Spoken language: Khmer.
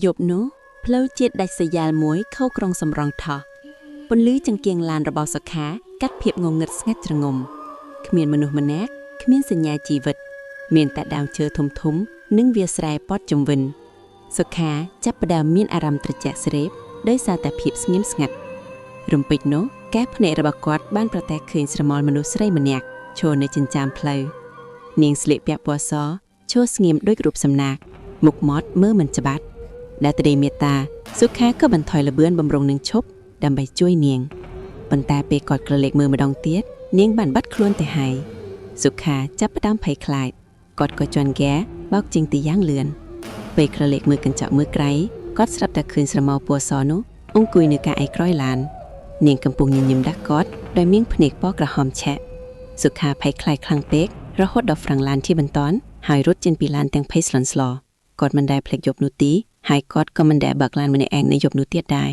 យប់នោះផ្លូវជាតិដាច់ស្រយាលមួយខុសក្រុងសំរងថោះពន្លឺចង្គៀងឡានរបស់សុខាកាត់ភាពងងឹតស្ងាត់ជ្រងំគ្មានមនុស្សម្នាក់គ្មានសញ្ញាជីវិតមានតែដើមឈើធំធំនិងវាលស្រែព័ទ្ធជុំវិញសុខាចាប់ផ្ដើមមានអារម្មណ៍ត្រជាក់ស្រេបដោយសារតែភាពស្ងៀមស្ងាត់រំពេចនោះកែភ្នែករបស់គាត់បានប្រទះឃើញស្រមោលមនុស្សស្រីម្នាក់ឈរនៅចិញ្ចើមផ្លូវនាងស្លៀកពាក់ពណ៌សឈរស្ងៀមដូចរូបសំណាកមុខមាត់មើលមិនច្បាស់ដែលទ្រេមេតាសុខាក៏បន្ថយល្បឿនបំរុងនឹងឈប់ដើម្បីជួយនាងប៉ុន្តែពេលគាត់ក្រឡេកមើលម្ដងទៀតនាងបានបាត់ខ្លួនទៅហើយសុខាចាប់ផ្ដើមភ័យខ្លាចគាត់ក៏ជន់ហ្គាបោកចេញទៅយ៉ាងលឿនពេលក្រឡេកមើលកញ្ចក់មើលក្រៃគាត់ស្រាប់តែឃើញស្រមោលពណ៌សនោះអង្គុយនៅកៅអីក្រោយឡាននាងកំពុងញញឹមដាស់គាត់ដោយមានភ្នែកពណ៌ក្រហមឆាក់សុខាភ័យខ្លាចខ្លាំងពេករហូតដល់ហ្វ្រាំងឡានជាបន្ទាន់ហើយរត់ចេញពីឡានទាំងភ័យស្លន់ស្លោគាត់មិនដែលភ្លេចយប់នោះទេហើយគាត់ក៏មិនដែលបើកឡានម្នាក់ឯងនៅយប់នោះទៀតដែរ